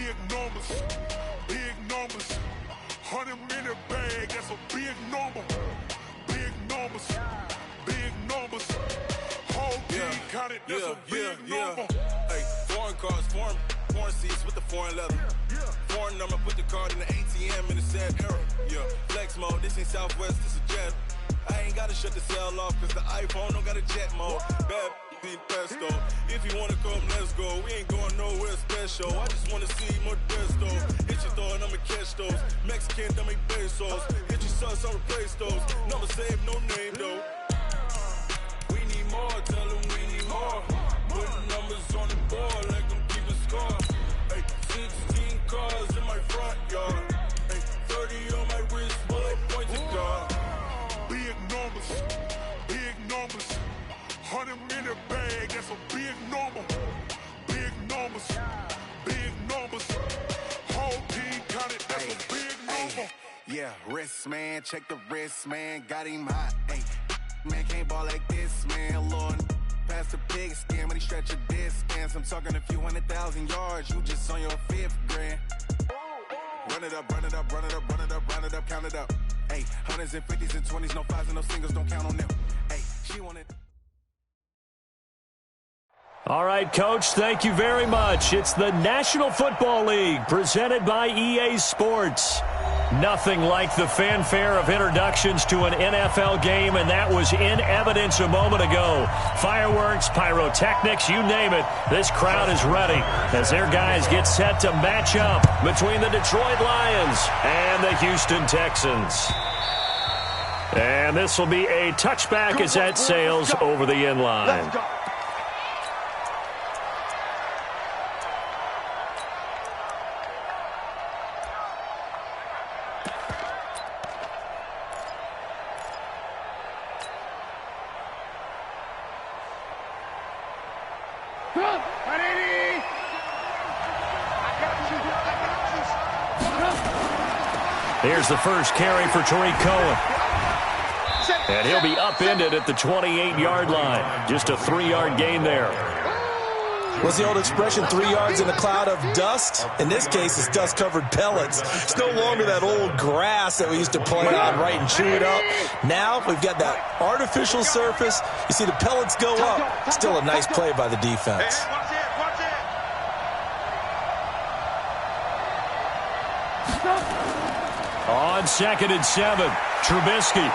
Big numbers, big numbers. 100-minute bag, that's a big number. Big numbers, big numbers. Whole team counted, that's a big number. Hey, foreign cars, foreign seats with the foreign leather. Foreign number, put the card in the ATM in the sad era. Yeah, flex mode, this ain't Southwest, this is jet. I ain't gotta shut the cell off, cause the iPhone don't got a jet mode. Bad need pesto. If you wanna come, let's go. We ain't going nowhere special. I just wanna see more Desto. Hit your throw and I'ma catch those. Mexican, don't make pesos. Hit your sauce, I'll replace those. Number save, no name though. We need more, tell them we need more. Put numbers on the board, let them keep a score. Hey, 16 cars in my front yard. Hey, 30 on my wrist, bullet points to God. Big numbers, big numbers. 100-minute bag, that's a big number. Big numbers, big numbers. Whole team counted, that's a big number. Yeah, wrist, man, check the wrist, man. Got him hot, ayy. Man, can't ball like this, man. Lord, past the pig skin when he stretch a distance. I'm talking a few 100,000 yards. You just on your 5th grand. Run it up, run it up, run it up, run it up, run it up, count it up. Ayy, 100s and 50s and 20s, no 5s and no singles, don't count on them. Ayy, she wanted. All right, Coach, thank you very much. It's the National Football League presented by EA Sports. Nothing like the fanfare of introductions to an NFL game, and that was in evidence a moment ago. Fireworks, pyrotechnics, you name it. This crowd is ready as their guys get set to match up between the Detroit Lions and the Houston Texans. And this will be a touchback as that sails over the end line. Here's the first carry for Tariq Cohen. And he'll be upended at the 28-yard line. Just a 3-yard gain there. What's the old expression, 3 yards in a cloud of dust? In this case, it's dust-covered pellets. It's no longer that old grass that we used to play on, right, and chew it up. Now we've got that artificial surface. You see the pellets go up. Still a nice play by the defense. On 2nd and 7, Trubisky.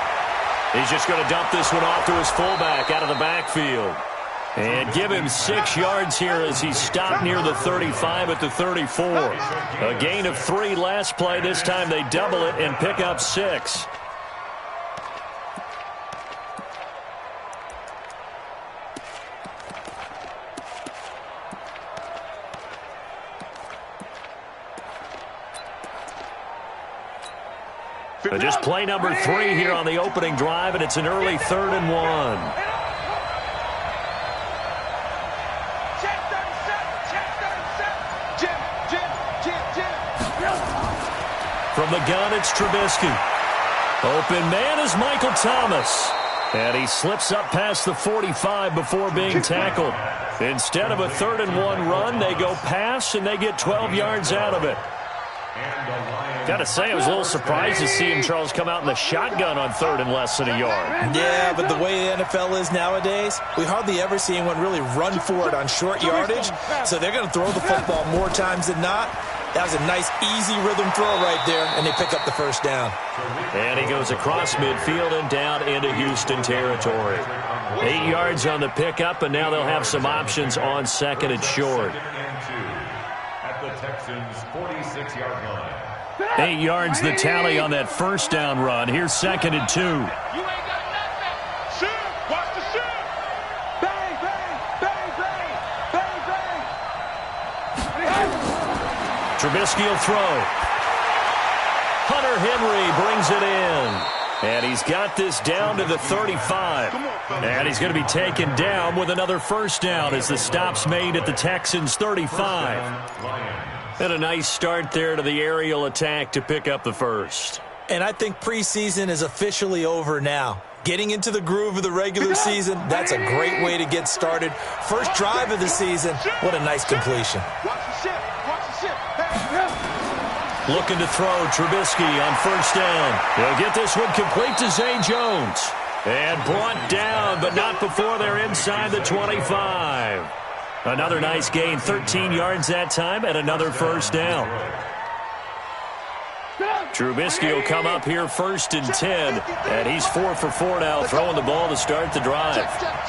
He's just going to dump this one off to his fullback out of the backfield. And give him 6 yards here as he's stopped near the 35 at the 34. A gain of 3 last play. This time they double it and pick up 6. Just play number 3 here on the opening drive, and it's an early 3rd and 1. From the gun, it's Trubisky. Open man is Michael Thomas. And he slips up past the 45 before being tackled. Instead of a 3rd and 1 run, they go pass, and they get 12 yards out of it. Got to say, I was a little surprised to see him, Charles, come out in the shotgun on 3rd and less than a yard. Yeah, but the way the NFL is nowadays, we hardly ever see anyone really run for it on short yardage. So they're going to throw the football more times than not. That was a nice, easy rhythm throw right there, and they pick up the first down. And he goes across midfield and down into Houston territory. 8 yards on the pickup, and now they'll have some options on 2nd and short. At the Texans' 46-yard line. 8 yards the tally on that first down run. Here's 2nd and 2. You ain't got nothing. Shoot. Watch the shoot. Bang, bang, bang, bang, bang, bang. Trubisky will throw. Hunter Henry brings it in. And he's got this down to the 35. And he's going to be taken down with another first down as the stop's made at the Texans' 35. And a nice start there to the aerial attack to pick up the first. And I think preseason is officially over now. Getting into the groove of the regular season, that's a great way to get started. First drive of the season, what a nice completion. Watch the ship. Watch the ship. Looking to throw. Trubisky on first down. He'll get this one complete to Zay Jones. And brought down, but not before they're inside the 25. Another nice gain, 13 yards that time, and another first down. Trubisky will come up here 1st and 10, and he's 4 for 4 now, throwing the ball to start the drive. Tighten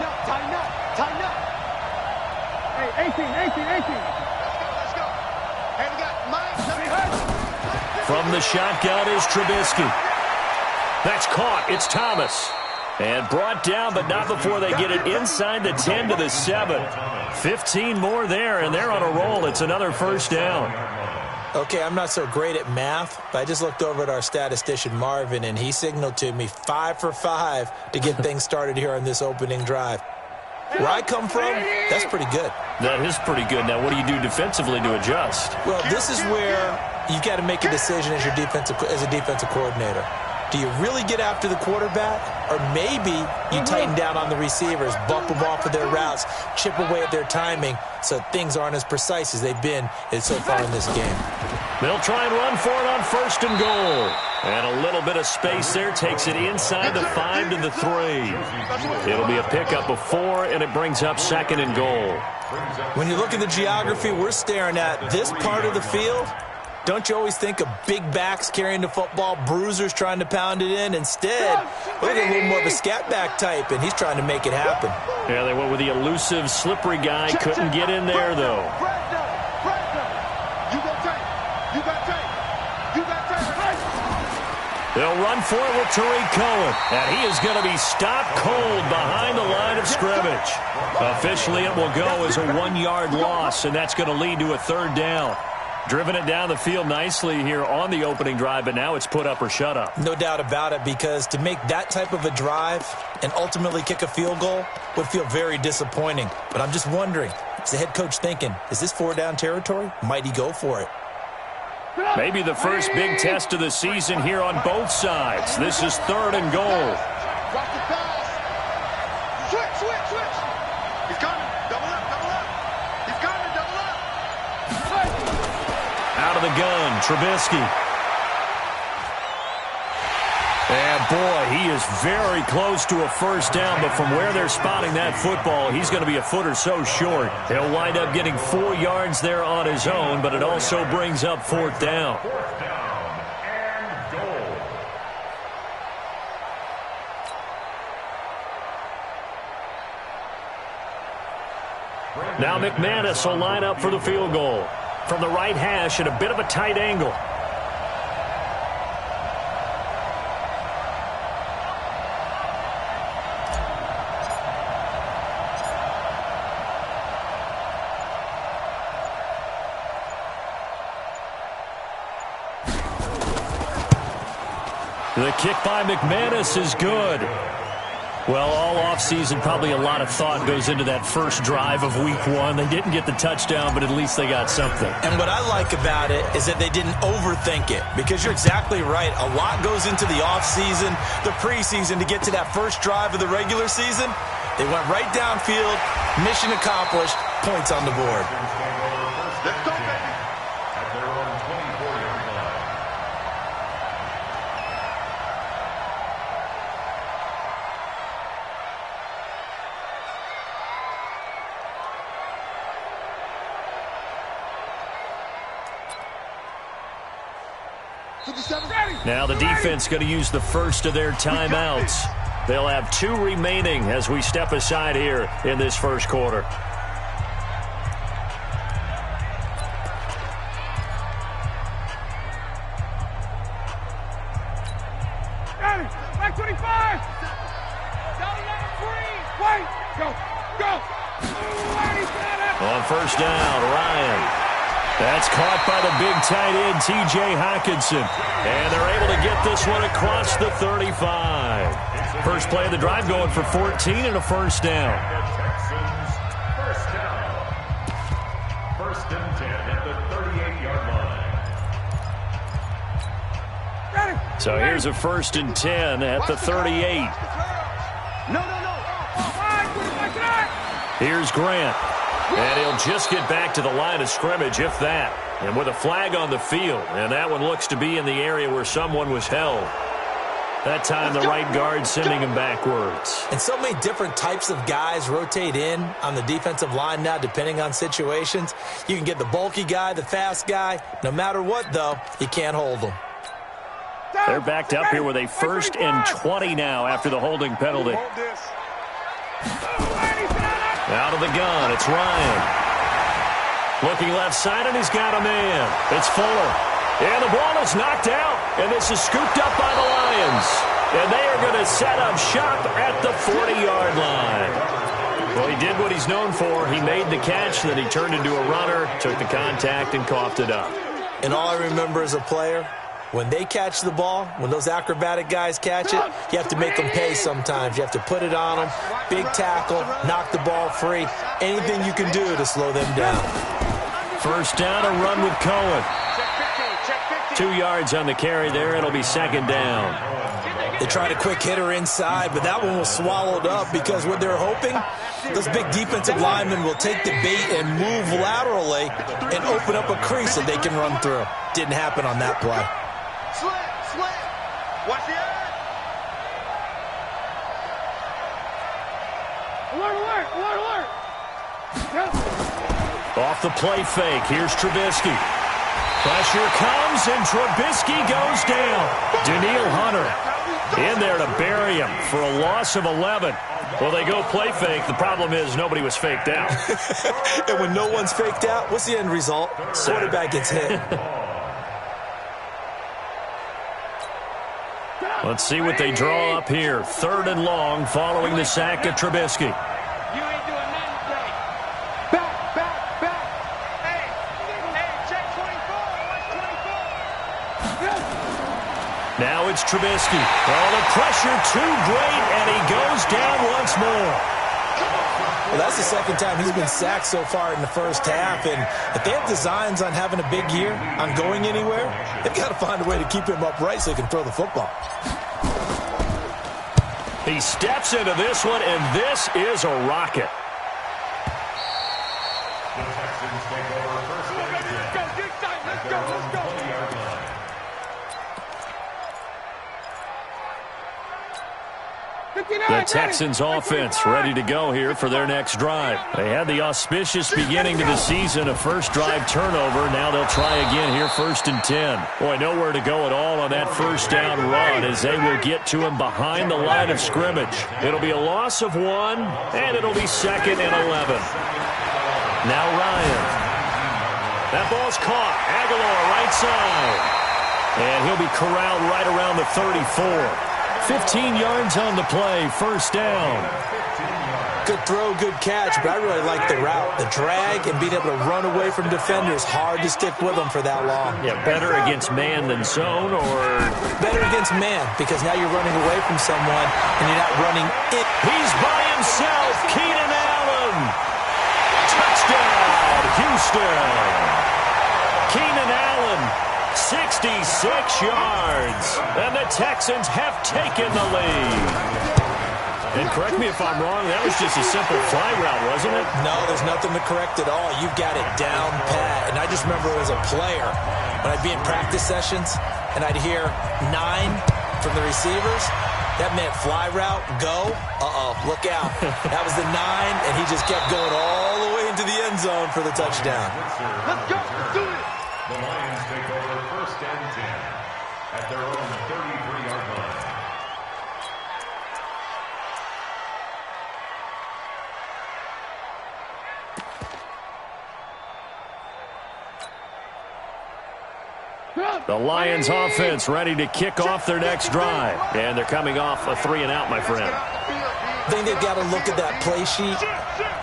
up, tighten up, tighten up. Hey, 18. Let's go. Hey, we got Mike. From the shotgun is Trubisky. That's caught. It's Thomas. And brought down, but not before they get it inside the 10 to the 7. 15 more there, and they're on a roll. It's another first down. Okay, I'm not so great at math, but I just looked over at our statistician, Marvin, and he signaled to me 5 for 5 to get things started here on this opening drive. Where I come from, that's pretty good. That is pretty good. Now, what do you do defensively to adjust? Well, this is where you've got to make a decision as a defensive coordinator. Do you really get after the quarterback? Or maybe you tighten down on the receivers, bump them off of their routes, chip away at their timing so things aren't as precise as they've been so far in this game. They'll try and run for it on 1st and goal. And a little bit of space there takes it inside the 5 to the 3. It'll be a pickup of 4, and it brings up 2nd and goal. When you look at the geography we're staring at, this part of the field, don't you always think of big backs carrying the football, bruisers trying to pound it in? Instead, look at a little more of a scat back type, and he's trying to make it happen. Yeah, they went with the elusive, slippery guy. Couldn't get in there, though. They'll run for it with Tariq Cohen, and he is going to be stopped cold behind the line of scrimmage. Officially, it will go as a 1-yard loss, and that's going to lead to a 3rd down. Driven it down the field nicely here on the opening drive, but now it's put up or shut up. No doubt about it, because to make that type of a drive and ultimately kick a field goal would feel very disappointing. But I'm just wondering, is the head coach thinking, is this 4-down territory? Might he go for it? Maybe the first big test of the season here on both sides. This is 3rd and goal. Watch the pass. Switch. He's coming. Double up. He's coming. Double up. Out of the gun, Trubisky. And boy, he is very close to a first down, but from where they're spotting that football, he's going to be a foot or so short. He'll wind up getting 4 yards there on his own, but it also brings up 4th down. 4th down and goal. Now McManus will line up for the field goal. From the right hash at a bit of a tight angle. The kick by McManus is good. Well, all offseason, probably a lot of thought goes into that first drive of week 1. They didn't get the touchdown, but at least they got something. And what I like about it is that they didn't overthink it, because you're exactly right. A lot goes into the offseason, the preseason, to get to that first drive of the regular season. They went right downfield, mission accomplished, points on the board. Let's go, baby. At their own 24-yard line. Now the defense going to use the first of their timeouts. They'll have 2 remaining as we step aside here in this first quarter. Back 25. Down number 3. Wait. Go. On first down, Ryan. That's caught by the big tight end, T.J. Hockenson. And they're able to get this one across the 35. First play of the drive going for 14 and a first down. Texans, first down. 1st and 10 at the 38-yard line. So here's a 1st and 10 at the 38. No. Here's Grant. And he'll just get back to the line of scrimmage, if that. And with a flag on the field, and that one looks to be in the area where someone was held. That time the right guard sending him backwards. And so many different types of guys rotate in on the defensive line now, depending on situations. You can get the bulky guy, the fast guy. No matter what, though, you can't hold them. They're backed up here with a 1st and 20 now after the holding penalty. Out of the gun, it's Ryan. Looking left side, and he's got a man. It's Fuller. And the ball is knocked out, and this is scooped up by the Lions. And they are going to set up shop at the 40-yard line. Well, he did what he's known for. He made the catch, then he turned into a runner, took the contact, and coughed it up. And all I remember as a player, when they catch the ball, when those acrobatic guys catch it, you have to make them pay sometimes. You have to put it on them, big tackle, knock the ball free, anything you can do to slow them down. 1st down, a run with Cohen. 2 yards on the carry there. It'll be 2nd down. They tried a quick hitter inside, but that one was swallowed up because what they're hoping, those big defensive linemen will take the bait and move laterally and open up a crease that they can run through. Didn't happen on that play. Slip. Watch the edge. Alert. Off the play fake. Here's Trubisky. Pressure comes, and Trubisky goes down. Danielle Hunter in there to bury him for a loss of 11. Well, they go play fake. The problem is nobody was faked out. And when no one's faked out, what's the end result? Quarterback gets hit. Let's see what they draw up here. 3rd and long following the sack of Trubisky. You ain't doing nothing today. Back. Hey, check 24. Watch 24. Now it's Trubisky. Oh, the pressure too great, and he goes down once more. Well, that's the 2nd time he's been sacked so far in the 1st half, and if they have designs on having a big year, on going anywhere, they've got to find a way to keep him upright so he can throw the football. He steps into this one, and this is a rocket. The Texans take over 1st and 10. Let's go. The Texans offense ready to go here for their next drive. They had the auspicious beginning to the season, a first drive turnover. Now they'll try again here, 1st and 10. Boy, nowhere to go at all on that 1st down run as they will get to him behind the line of scrimmage. It'll be a loss of 1, and it'll be 2nd and 11. Now Ryan. That ball's caught. Aguilar right side. And he'll be corralled right around the 34. 15 yards on the play, 1st down. Good throw, good catch, but I really like the route. The drag and being able to run away from defenders, hard to stick with them for that long. Yeah, better against man than zone, or? Better against man, because now you're running away from someone and you're not running in. He's by himself, Keenan Allen. Touchdown, Houston. Keenan Allen. 66 yards, and the Texans have taken the lead. And correct me if I'm wrong, that was just a simple fly route, wasn't it? No, there's nothing to correct at all. You've got it down pat. And I just remember as a player, when I'd be in practice sessions, and I'd hear 9 from the receivers, that meant fly route, go, look out. That was the 9, and he just kept going all the way into the end zone for the touchdown. Let's go. Do it. The Lions take over 1st and 10 at their own 33-yard line. The Lions offense ready to kick off their next drive. And they're coming off a 3-and-out, my friend. I think they've got to look at that play sheet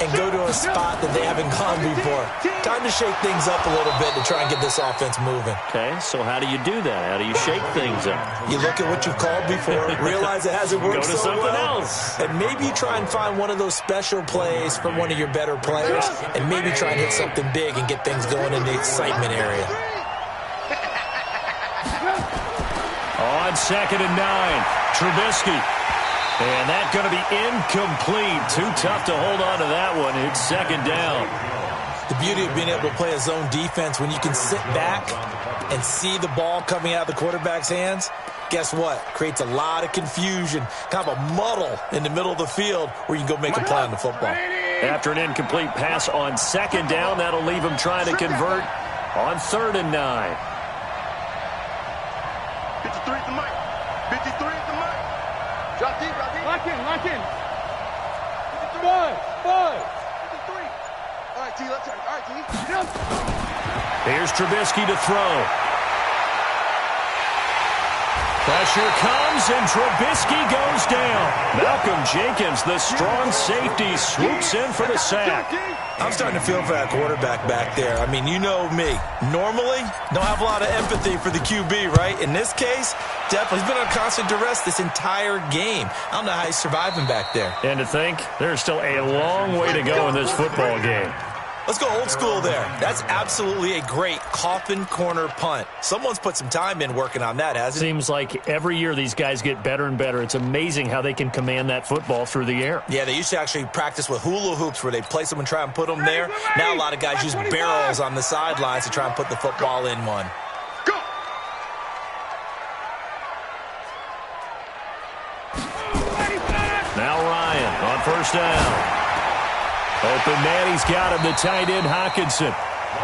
and go to a spot that they haven't gone before. Time to shake things up a little bit to try and get this offense moving. Okay, so how do you do that? How do you shake things up? You look at what you've called before, realize it hasn't worked Go to so something well, else. and maybe try and find one of those special plays from one of your better players, and maybe try and hit something big and get things going in the excitement area. On 2nd and 9, Trubisky. And that's going to be incomplete. Too tough to hold on to that one. It's second down. The beauty of being able to play a zone defense when you can sit back and see the ball coming out of the quarterback's hands, guess what? Creates a lot of confusion, kind of a muddle in the middle of the field where you can go make a play on the football. After an incomplete pass on second down, that'll leave him trying to convert on 3rd and 9. 53 at the mic. 53 at the mic. Drop deep, drop deep. Lock in, lock in. 5. 53. All right, T, let's turn. All right, T. Here's Trubisky to throw. Pressure comes, and Trubisky goes down. Malcolm Jenkins, the strong safety, swoops in for the sack. I'm starting to feel for that quarterback back there. I mean, you know me. Normally, don't have a lot of empathy for the QB, right? In this case, definitely. He's been on constant duress this entire game. I don't know how he's surviving back there. And to think, there's still a long way to go in this football game. Let's go old school there. That's absolutely a great coffin corner punt. Someone's put some time in working on that, hasn't it? Seems like every year these guys get better and better. It's amazing how they can command that football through the air. Yeah, they used to actually practice with hula hoops where they place them and try and put them there. Now a lot of guys use barrels on the sidelines to try and put the football in one. Go! Now Ryan on 1st down. Open man, he's got him, the tight end Hawkinson.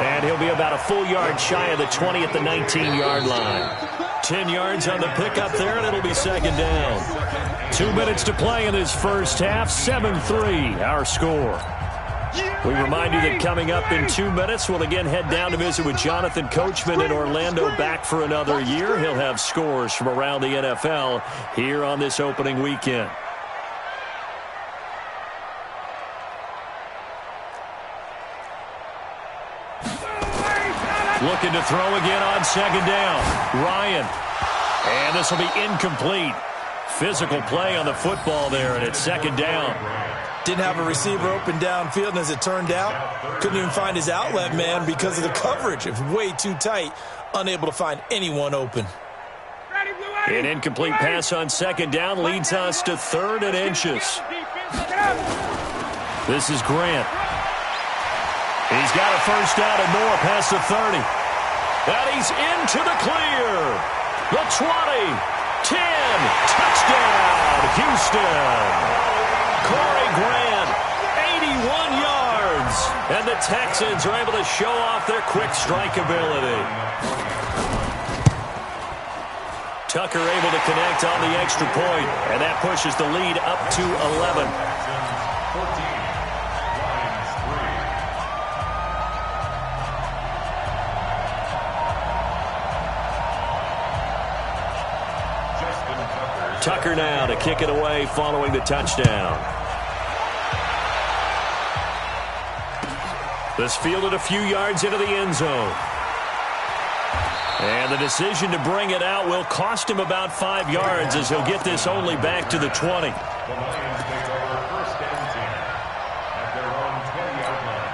And he'll be about a full yard shy of the 20 at the 19-yard line. 10 yards on the pickup there, and it'll be second down. 2 minutes to play in this first half, 7-3, our score. We remind you that coming up in 2 minutes, we'll again head down to visit with Jonathan Coachman in Orlando, back for another year. He'll have scores from around the NFL here on this opening weekend. Looking to throw again on second down. Ryan. And this will be incomplete. Physical play on the football there, and it's second down. Didn't have a receiver open downfield, and as it turned out, couldn't even find his outlet man because of the coverage. It was way too tight, unable to find anyone open. An incomplete pass on second down leads us to 3rd and inches. This is Grant. He's got a first down and more past the 30. And he's into the clear. The 20, 10, touchdown, Houston. Corey Grant, 81 yards. And the Texans are able to show off their quick strike ability. Tucker able to connect on the extra point, and that pushes the lead up to 11. 14. Tucker now to kick it away following the touchdown. This fielded a few yards into the end zone. And the decision to bring it out will cost him about 5 yards as he'll get this only back to the 20. The Lions take over 1st and 10 at their own 20-yard line.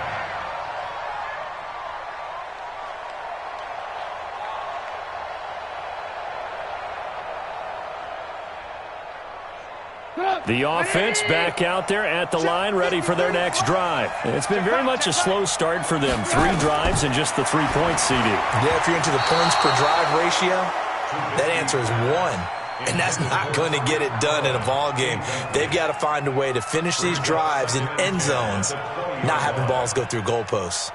The offense back out there at the line, ready for their next drive. It's been very much a slow start for them. 3 drives and just the 3 points, CD. Yeah, if you're into the points per drive ratio, that answer is 1. And that's not going to get it done in a ball game. They've got to find a way to finish these drives in end zones, not having balls go through goalposts.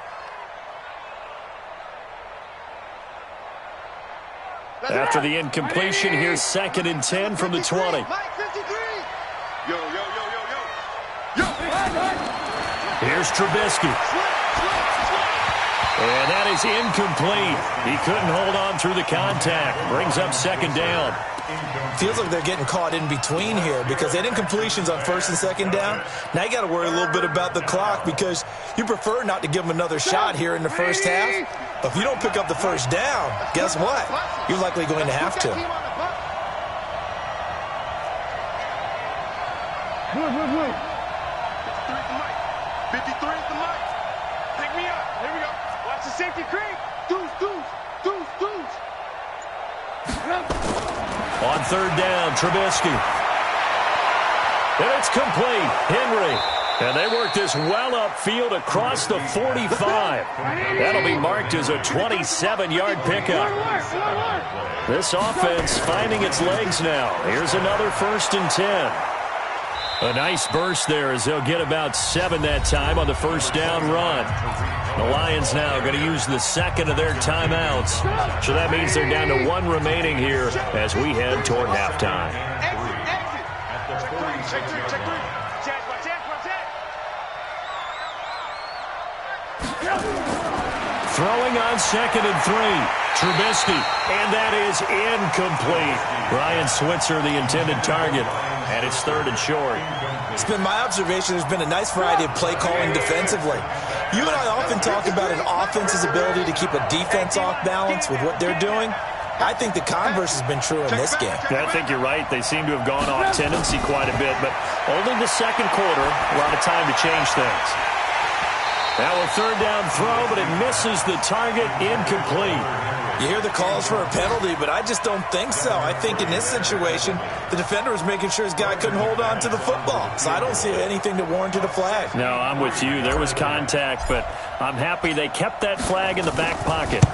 After the incompletion, here's 2nd and 10 from the 20. Yo, yo, yo, yo, yo. Yo. Here's Trubisky. And that is incomplete. He couldn't hold on through the contact. Brings up 2nd down. Feels like they're getting caught in between here because they had incompletions on 1st and 2nd down. Now you got to worry a little bit about the clock because you prefer not to give them another shot here in the first half. But if you don't pick up the first down, guess what? You're likely going to have to. Move. 53 at the mic. 53 at the mic. Pick me up. Here we go. Watch the safety creep. Deuce. On 3rd down, Trubisky. And it's complete. Henry. And they work this well upfield across the 45. That'll be marked as a 27-yard pickup. This offense finding its legs now. Here's another 1st and 10. A nice burst there as they'll get about 7 that time on the first down run. The Lions now going to use the second of their timeouts. So that means they're down to 1 remaining here as we head toward halftime. Throwing on 2nd and 3. Trubisky, and that is incomplete. Ryan Switzer, the intended target, and it's 3rd and short. It's been my observation there's been a nice variety of play calling defensively. You and I often talk about an offense's ability to keep a defense off balance with what they're doing. I think the converse has been true in this game. I think you're right. They seem to have gone off tendency quite a bit, but only the second quarter, a lot of time to change things. Now a 3rd down throw, but it misses the target, incomplete. You hear the calls for a penalty, but I just don't think so. I think in this situation, the defender was making sure his guy couldn't hold on to the football. So I don't see anything to warrant a flag. No, I'm with you. There was contact, but I'm happy they kept that flag in the back pocket.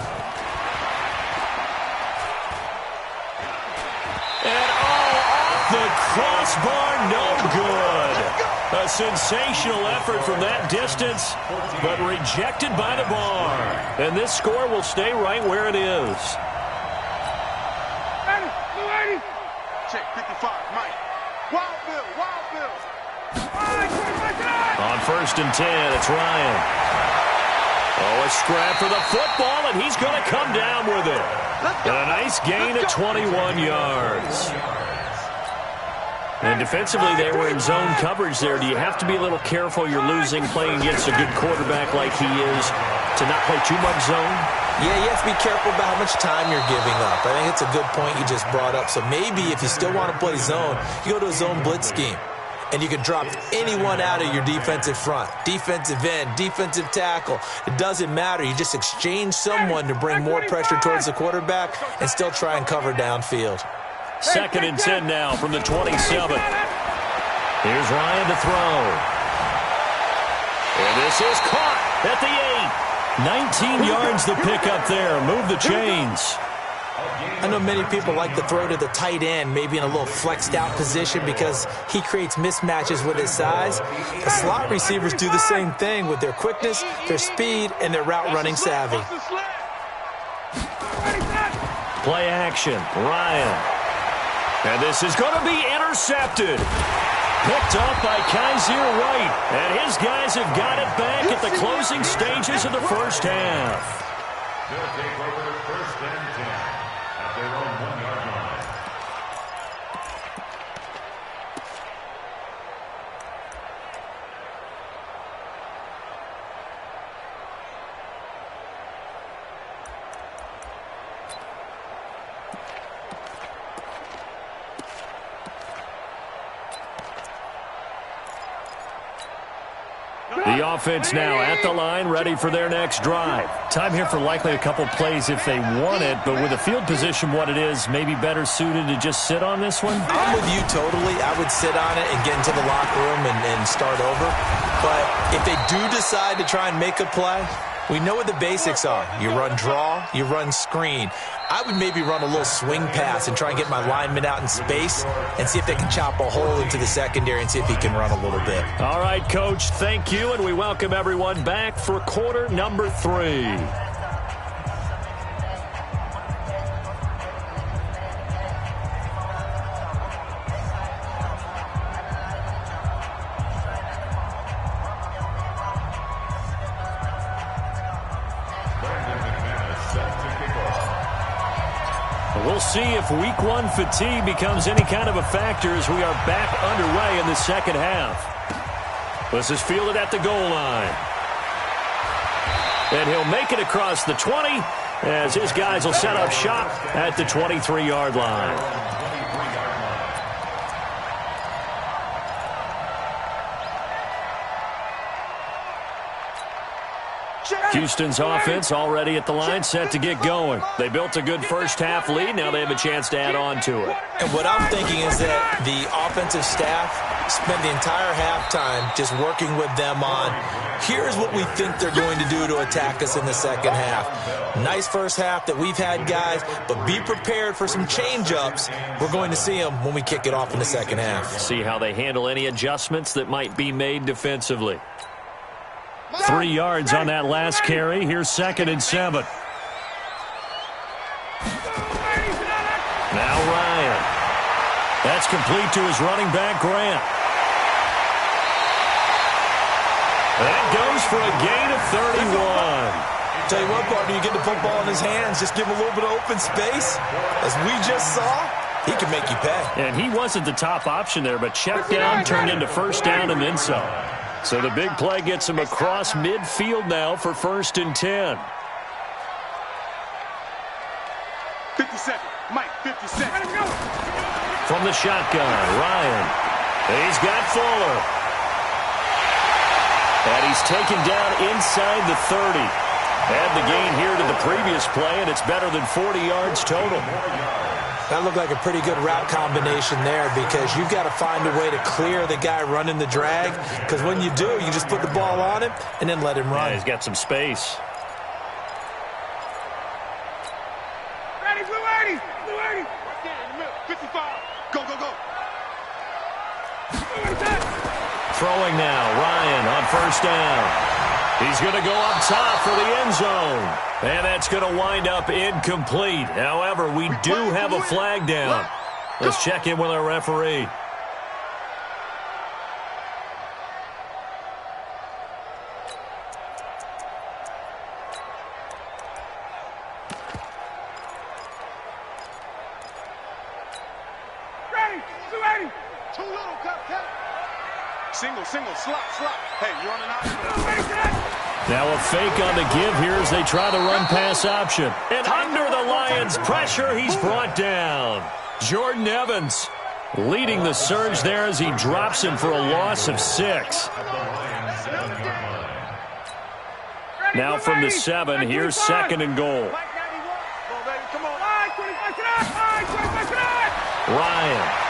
And off the crossbar, no good. A sensational effort from that distance, but rejected by the bar. And this score will stay right where it is. Check 55, Mike. Wild Bill. On 1st and 10, it's Ryan. Oh, a scrap for the football, and he's going to come down with it. And a nice gain of 21 yards. And defensively, they were in zone coverage there. Do you have to be a little careful you're losing playing against a good quarterback like he is to not play too much zone? Yeah, you have to be careful about how much time you're giving up. I think it's a good point you just brought up. So maybe if you still want to play zone, you go to a zone blitz scheme. And you can drop anyone out of your defensive front. Defensive end, defensive tackle. It doesn't matter. You just exchange someone to bring more pressure towards the quarterback and still try and cover downfield. 2nd and 10 now from the 27. Here's Ryan to throw. And this is caught at the 8. 19 yards the pickup there. Move the chains. I know many people like to throw to the tight end, maybe in a little flexed out position because he creates mismatches with his size. The slot receivers do the same thing with their quickness, their speed, and their route running savvy. Play action. Ryan. And this is going to be intercepted. Picked up by Kaiser White. And his guys have got it back at the closing stages of the first half. They'll take over 1st and 10 at their own 1-yard line. The offense now at the line, ready for their next drive. Time here for likely a couple plays if they want it, but with the field position what it is, maybe better suited to just sit on this one? I'm with you totally. I would sit on it and get into the locker room and start over. But if they do decide to try and make a play, we know what the basics are. You run draw, you run screen. I would maybe run a little swing pass and try and get my lineman out in space and see if they can chop a hole into the secondary and see if he can run a little bit. All right, Coach, thank you, and we welcome everyone back for quarter number 3. We'll see if week 1 fatigue becomes any kind of a factor as we are back underway in the second half. This is fielded at the goal line. And he'll make it across the 20 as his guys will set up shop at the 23-yard line. Houston's offense already at the line, set to get going. They built a good first-half lead. Now they have a chance to add on to it. And what I'm thinking is that the offensive staff spent the entire halftime just working with them on, here's what we think they're going to do to attack us in the second half. Nice first half that we've had, guys, but be prepared for some change-ups. We're going to see them when we kick it off in the second half. See how they handle any adjustments that might be made defensively. 3 yards on that last carry. Here's 2nd and 7. Now Ryan. That's complete to his running back, Grant. That goes for a gain of 31. Tell you what, partner, you get the football in his hands, just give him a little bit of open space. As we just saw, he can make you pay. And he wasn't the top option there, but check down turned into first down and then some. So the big play gets him across midfield now for 1st and 10. 50 seconds. Mike, 50 seconds. From the shotgun, Ryan. He's got Fuller. And he's taken down inside the 30. Add the gain here to the previous play, and it's better than 40 yards total. That looked like a pretty good route combination there because you've got to find a way to clear the guy running the drag, because when you do, you just put the ball on him and then let him run. Yeah, he's got some space. Ready, blue 80. Blue 80. Right there in the middle. 55. Go, go, go. Throwing now, Ryan on first down. He's going to go up top for the end zone. And that's going to wind up incomplete. However, we do have a flag down. Let's check in with our referee. Ready, blue 80. Too little, cut. Single, slot. Hey, you're on an option. Now a fake on the give here as they try the run-pass option. And under the Lions' pressure, he's brought down. Jordan Evans leading the surge there as he drops him for a loss of 6. Now from the 7, here's 2nd and goal. Ryan.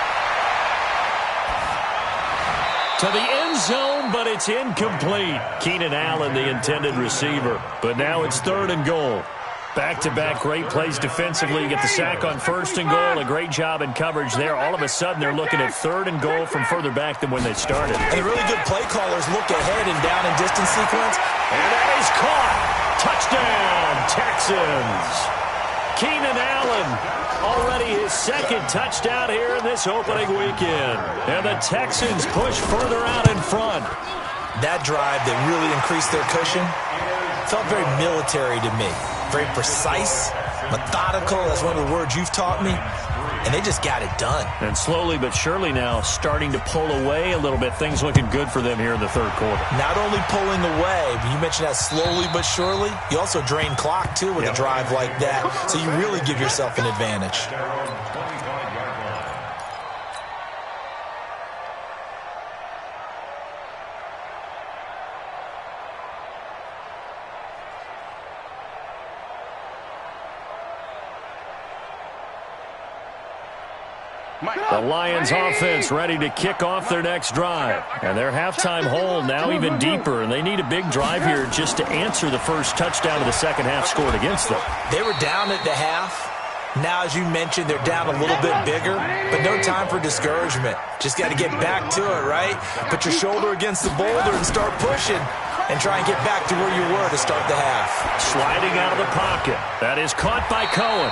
To the end zone, but it's incomplete. Keenan Allen, the intended receiver. But now it's 3rd and goal. Back-to-back great plays defensively. You get the sack on 1st and goal. A great job in coverage there. All of a sudden, they're looking at 3rd and goal from further back than when they started. And the really good play callers look ahead and down and distance sequence. And that is caught. Touchdown, Texans. Keenan Allen, already his 2nd touchdown here in this opening weekend. And the Texans push further out in front. That drive that really increased their cushion felt very military to me. Very precise, methodical. That's one of the words you've taught me. And they just got it done. And slowly but surely now starting to pull away a little bit. Things looking good for them here in the 3rd quarter. Not only pulling away, but you mentioned that slowly but surely. You also drain clock, too, with a drive like that. So you really give yourself an advantage. The Lions offense ready to kick off their next drive. And their halftime hole now even deeper. And they need a big drive here just to answer the first touchdown of the second half scored against them. They were down at the half. Now, as you mentioned, they're down a little bit bigger. But no time for discouragement. Just got to get back to it, right? Put your shoulder against the boulder and start pushing. And try and get back to where you were to start the half. Sliding out of the pocket. That is caught by Cohen.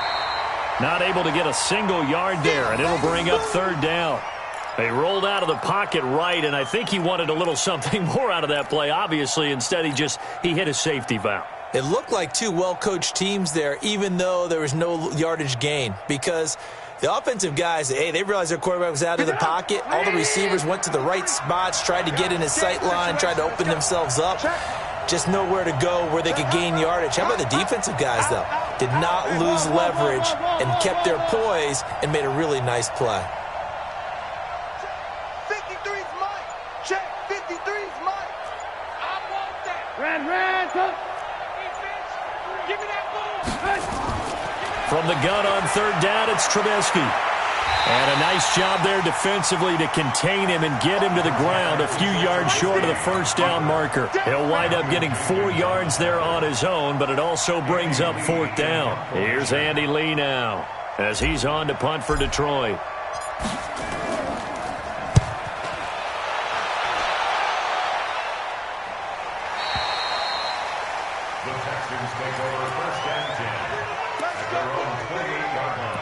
Not able to get a single yard there, and it'll bring up 3rd down. They rolled out of the pocket right, and I think he wanted a little something more out of that play, obviously. Instead, he hit a safety valve. It looked like 2 well-coached teams there, even though there was no yardage gain, because the offensive guys, hey, they realized their quarterback was out of the pocket. All the receivers went to the right spots, tried to get in his sight line, tried to open themselves up. Just nowhere to go where they could gain yardage. How about the defensive guys, though? Did not lose leverage and kept their poise and made a really nice play. 53's Mike. Check. 53's Mike. I want that. Red. From the gun on third down, it's Trubisky. And a nice job there defensively to contain him and get him to the ground a few yards short of the first down marker. He'll wind up getting 4 yards there on his own, but it also brings up fourth down. Here's Andy Lee now as he's on to punt for Detroit. The Texans take over first and 10 at their own 28-yard line.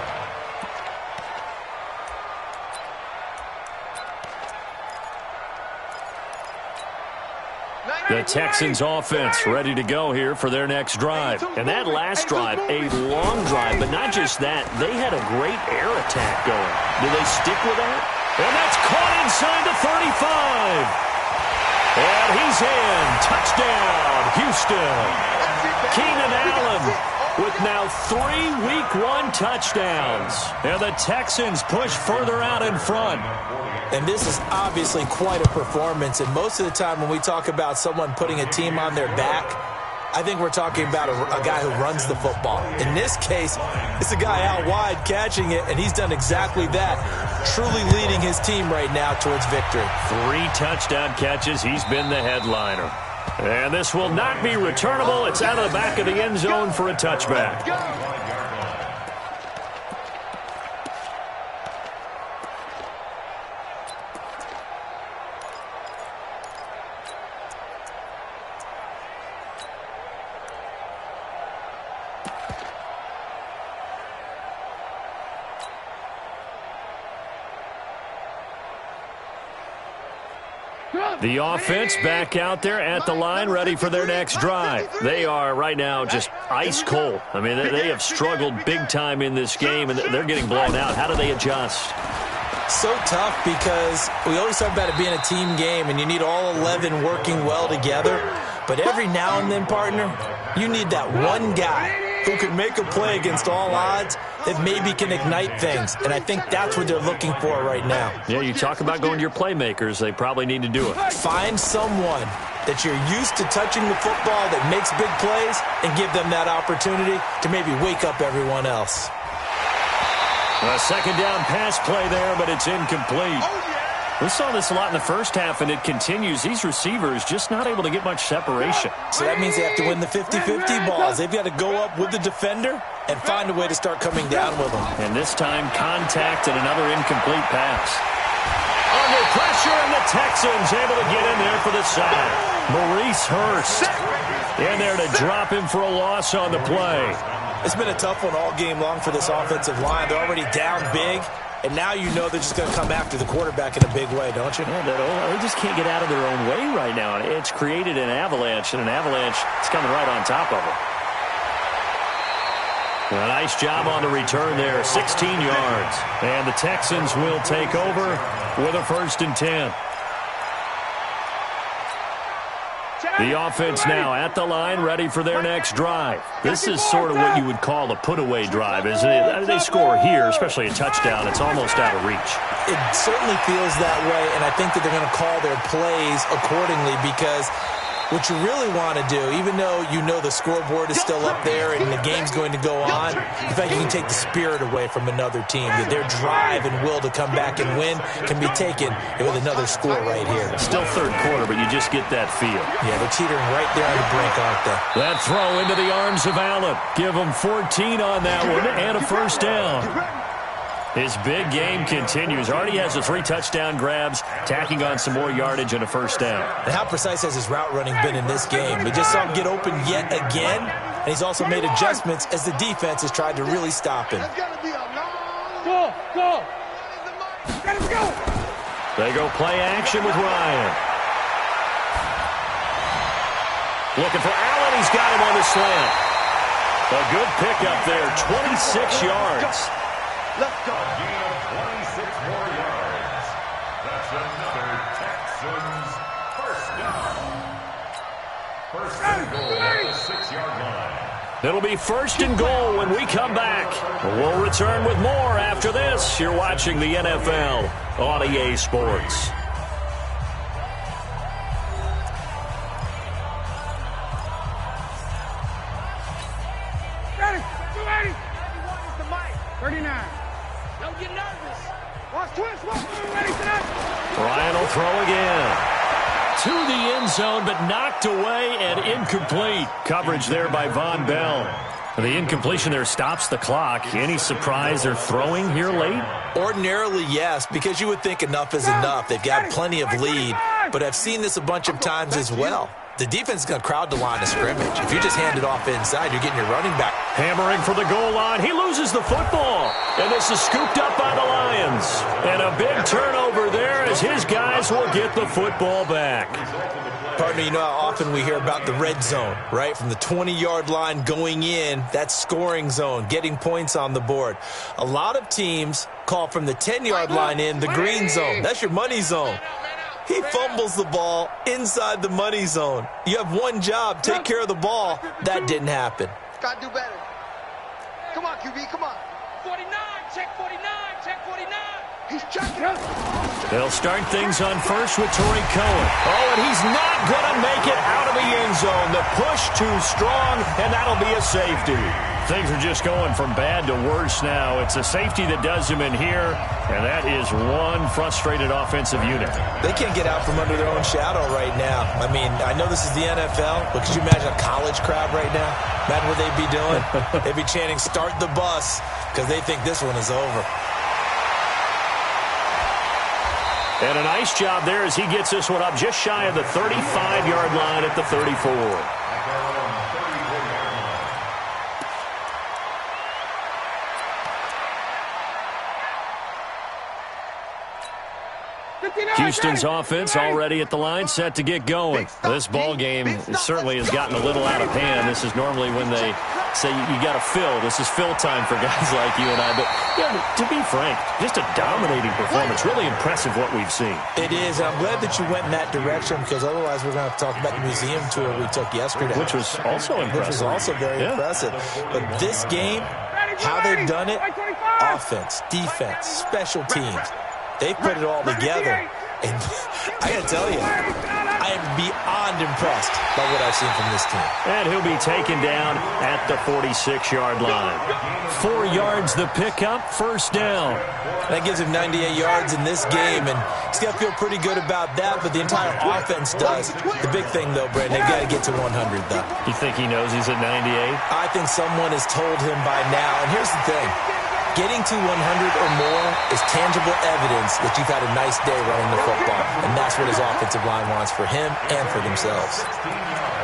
The Texans offense ready to go here for their next drive. And that last drive, a long drive, but not just that. They had a great air attack going. Do they stick with that? And that's caught inside the 35. And he's in. Touchdown, Houston. Keenan Allen with now 3 Week 1 touchdowns. And the Texans push further out in front. And this is obviously quite a performance. And most of the time when we talk about someone putting a team on their back, I think we're talking about a guy who runs the football. In this case, it's a guy out wide catching it, and he's done exactly that, truly leading his team right now towards victory. 3 touchdown catches. He's been the headliner. And this will not be returnable. It's out of the back of the end zone for a touchback. The offense back out there at the line, ready for their next drive. They are right now just ice cold. I mean, they have struggled big time in this game, and they're getting blown out. How do they adjust? So tough because we always talk about it being a team game, and you need all 11 working well together. But every now and then, partner, you need that one guy who can make a play against all odds that maybe can ignite things. And I think that's what they're looking for right now. Yeah, you talk about going to your playmakers. They probably need to do it. Find someone that you're used to touching the football that makes big plays and give them that opportunity to maybe wake up everyone else. A second down pass play there, but it's incomplete. We saw this a lot in the first half, and it continues. These receivers just not able to get much separation. So that means they have to win the 50-50 balls. They've got to go up with the defender and find a way to start coming down with them. And this time, contact and another incomplete pass. Under pressure, and the Texans able to get in there for the sack. Maurice Hurst in there to drop him for a loss on the play. It's been a tough one all game long for this offensive line. They're already down big. And now you know they're just going to come after the quarterback in a big way, don't you? Yeah, they just can't get out of their own way right now. It's created an avalanche, and an avalanche is coming right on top of them. A nice job on the return there, 16 yards. And the Texans will take over with a 1st and 10. The offense now at the line, ready for their next drive. This is sort of what you would call a put-away drive, isn't it? They score here, especially a touchdown. It's almost out of reach. It certainly feels that way, and I think that they're going to call their plays accordingly because what you really want to do, even though you know the scoreboard is still up there and the game's going to go on, in fact, you can take the spirit away from another team. That their drive and will to come back and win can be taken with another score right here. Still third quarter, but you just get that feel. Yeah, they're teetering right there on the brink, aren't they? That throw into the arms of Allen. Give him 14 on that one and a 1st down. His big game continues. Already has the 3 touchdown grabs, tacking on some more yardage and a 1st down. And how precise has his route running been in this game? We just saw him get open yet again, and he's also made adjustments as the defense has tried to really stop him. Go! They go play action with Ryan. Looking for Allen. He's got him on the slant. A good pickup there, 26 yards. Let's go. A gain of 26 more yards. That's another Texans first down. First and goal at the 6-yard line. It'll be 1st and goal when we come back. We'll return with more after this. You're watching the NFL on EA Sports. 280. 39. Don't get nervous. Watch twist. Ready tonight. Ryan will throw again. To the end zone, but knocked away and incomplete. Coverage there by Von Bell. The incompletion there stops the clock. Any surprise they're throwing here late? Ordinarily, yes, because you would think enough is enough. They've got plenty of lead, but I've seen this a bunch of times as well. The defense is going to crowd the line of scrimmage. If you just hand it off inside, you're getting your running back. Hammering for the goal line. He loses the football. And this is scooped up by the Lions. And a big turnover there as his guys will get the football back. Partner, you know how often we hear about the red zone, right? From the 20-yard line going in, that's scoring zone, getting points on the board. A lot of teams call from the 10-yard line in the green zone. That's your money zone. He fumbles the ball inside the money zone. You have one job, take care of the ball. That didn't happen. Gotta do better. Come on, QB, come on. 49, check 49, check 49. He's checking us. They'll start things on first with Torrey Cohen. Oh, and he's not going to make it out of the end zone. The push too strong, and that'll be a safety. Things are just going from bad to worse now. It's a safety that does him in here, and that is one frustrated offensive unit. They can't get out from under their own shadow right now. I mean, I know this is the NFL, but could you imagine a college crowd right now? Imagine what they'd be doing. They'd be chanting, "Start the bus," because they think this one is over. And a nice job there as he gets this one up just shy of the 35-yard line at the 34. Houston's offense already at the line, set to get going. This ball game certainly has gotten a little out of hand. This is normally when they say you got to fill. This is fill time for guys like you and I. But yeah, to be frank, just a dominating performance. Really impressive what we've seen. It is, and I'm glad that you went in that direction because otherwise we're going to have to talk about the museum tour we took yesterday. Which was also impressive. Which was also very impressive. But this game, how they've done it, offense, defense, special teams, they put it all together. And I got to tell you, I am beyond impressed by what I've seen from this team. And he'll be taken down at the 46-yard line. 4 yards the pickup, first down. That gives him 98 yards in this game, and he's got to feel pretty good about that, but the entire offense does. The big thing, though, Brandon, they've got to get to 100, though. You think he knows he's at 98? I think someone has told him by now, and here's the thing. Getting to 100 or more is tangible evidence that you've had a nice day running the football, and that's what his offensive line wants for him and for themselves.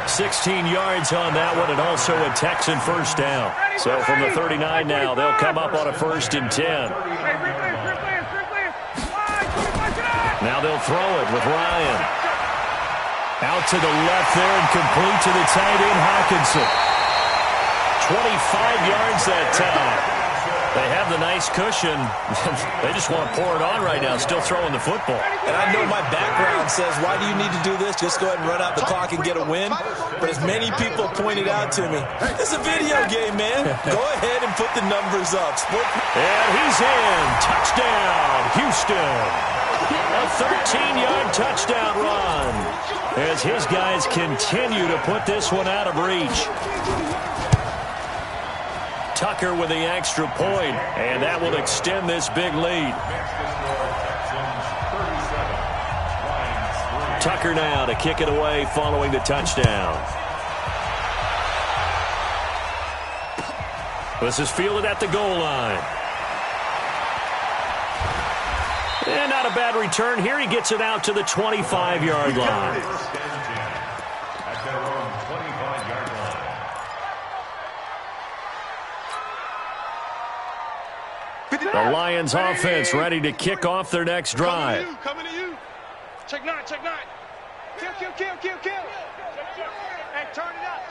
16 yards on that one, and also a Texan first down. So from the 39 now, they'll come up on a 1st and 10. Now they'll throw it with Ryan. Out to the left there and complete to the tight end, Hawkinson. 25 yards that time. They have the nice cushion. They just want to pour it on right now, still throwing the football. And I know my background says, why do you need to do this? Just go ahead and run out the clock and get a win. But as many people pointed out to me, it's a video game, man. Go ahead and put the numbers up. And he's in. Touchdown, Houston. A 13-yard touchdown run as his guys continue to put this one out of reach. Tucker with the extra point, and that will extend this big lead. Tucker now to kick it away following the touchdown. This is fielded at the goal line. And not a bad return here. He gets it out to the 25-yard line. The Lions offense ready to kick off their next drive. Coming to you. Check 9, check 9. Kill. Hey, turn it up.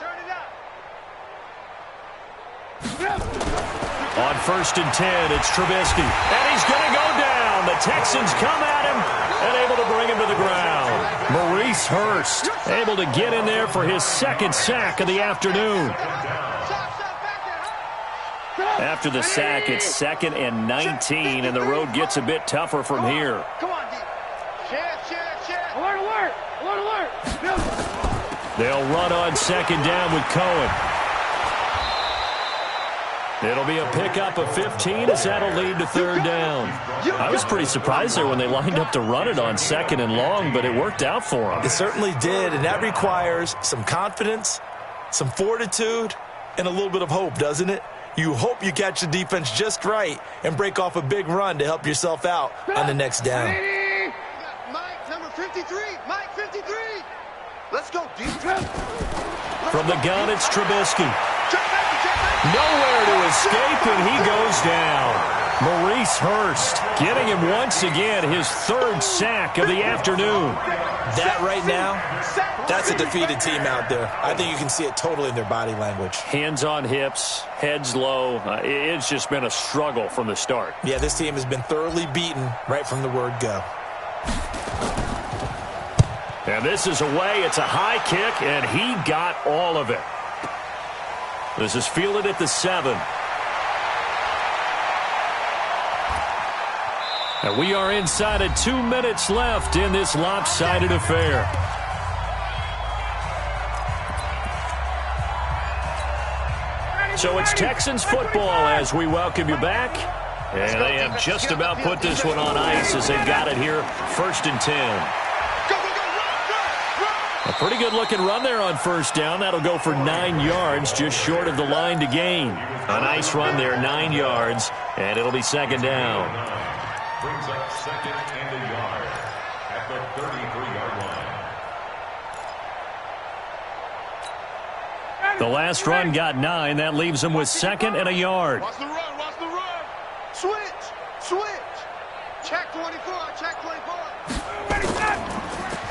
On 1st and 10, it's Trubisky. And he's going to go down. The Texans come at him and able to bring him to the ground. Maurice Hurst able to get in there for his 2nd sack of the afternoon. After the sack, it's 2nd and 19, and the road gets a bit tougher from here. Come on, D. Check. Alert. They'll run on 2nd down with Cohen. It'll be a pickup of 15 as that'll lead to third down. I was pretty surprised there when they lined up to run it on second and long, but it worked out for them. It certainly did, and that requires some confidence, some fortitude, and a little bit of hope, doesn't it? You hope you catch the defense just right and break off a big run to help yourself out on the next down. Mike, number 53. Mike, 53. Let's go, defense. From the gun, it's Trubisky. Nowhere to escape, and he goes down. Maurice Hurst getting him once again his third sack of the afternoon. That right now, that's a defeated team out there. I think you can see it totally in their body language. Hands on hips, heads low. It's just been a struggle from the start. Yeah, this team has been thoroughly beaten right from the word go. And this is away. It's a high kick, and he got all of it. This is fielded at the 7. And we are inside of 2 minutes left in this lopsided affair. So it's Texans football as we welcome you back. And they have just about put this one on ice as they've got it here, 1st and 10. A pretty good-looking run there on first down. That'll go for 9 yards, just short of the line to gain. A nice run there, 9 yards, and it'll be second down. Brings up second and a yard at the 33-yard line. The last run got 9. That leaves them with second and a yard. Watch the run, watch the run. Switch. Check 24, check 24.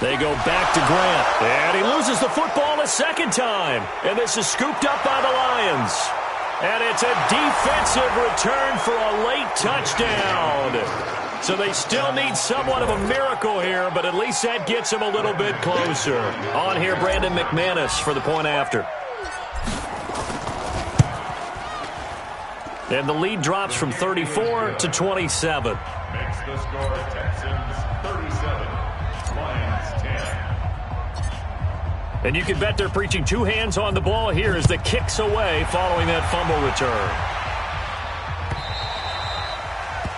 They go back to Grant, and he loses the football a second time. And this is scooped up by the Lions. And it's a defensive return for a late touchdown. So they still need somewhat of a miracle here, but at least that gets them a little bit closer. On here, Brandon McManus for the point after. And the lead drops from 34 to 27. Makes the score Texans 37, Lions 10. And you can bet they're preaching 2 hands on the ball here as the kick's away following that fumble return.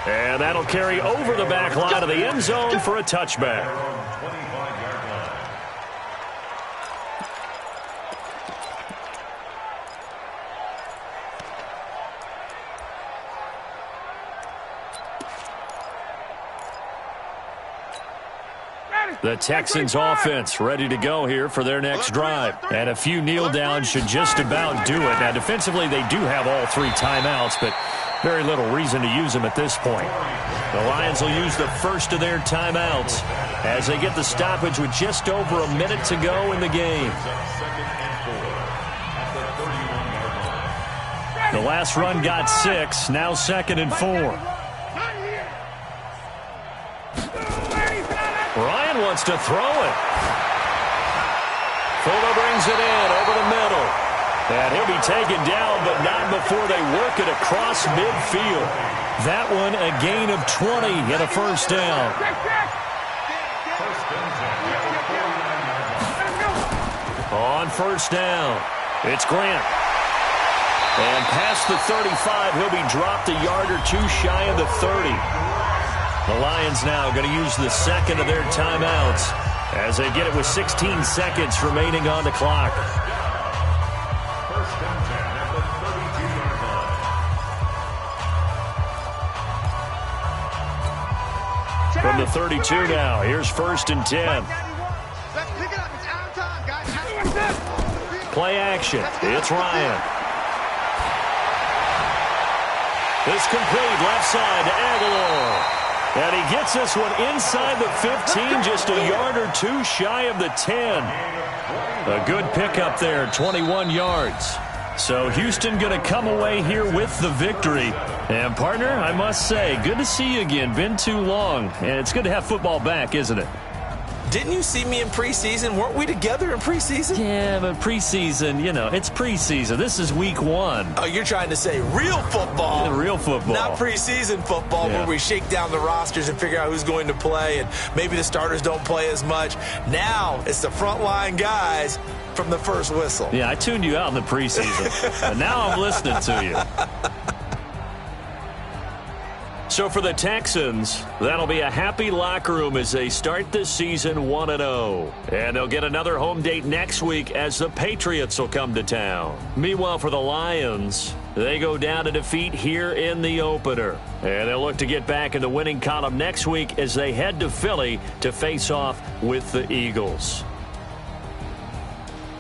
And that'll carry over the back line of the end zone for a touchback. 25-yard line. The Texans offense ready to go here for their next drive. And a few kneel downs should just about do it. Now, defensively, they do have all 3 timeouts, but very little reason to use them at this point. The Lions will use the first of their timeouts as they get the stoppage with just over a minute to go in the game. The last run got 6, now 2nd and 4. Ryan wants to throw it. Fuller brings it in over the middle. And he'll be taken down, but not before they work it across midfield. That one a gain of 20 and a first down. On first down, it's Grant. And past the 35, he'll be dropped a yard or 2 shy of the 30. The Lions now going to use the second of their timeouts as they get it with 16 seconds remaining on the clock. First and 10 at the 32-yard line. From the 32 now, here's 1st and 10. Let's pick it up. It's out of time, guys. Play action. It's Ryan. It's complete left side to Aguilar. And he gets this one inside the 15, just a yard or 2 shy of the 10. A good pickup there, 21 yards. So Houston going to come away here with the victory. And, partner, I must say, good to see you again. Been too long. And it's good to have football back, isn't it? Didn't you see me in preseason? Weren't we together in preseason? Yeah, but preseason, you know, it's preseason. This is week 1. Oh, you're trying to say real football. Yeah, real football. Not preseason football where we shake down the rosters and figure out who's going to play, and maybe the starters don't play as much. Now it's the frontline guys from the first whistle. Yeah, I tuned you out in the preseason, and now I'm listening to you. So for the Texans, that'll be a happy locker room as they start the season 1-0. And they'll get another home date next week as the Patriots will come to town. Meanwhile, for the Lions, they go down to defeat here in the opener. And they'll look to get back in the winning column next week as they head to Philly to face off with the Eagles.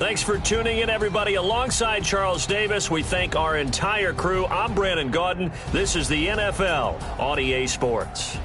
Thanks for tuning in, everybody. Alongside Charles Davis, we thank our entire crew. I'm Brandon Gaudin. This is the NFL on EA Sports.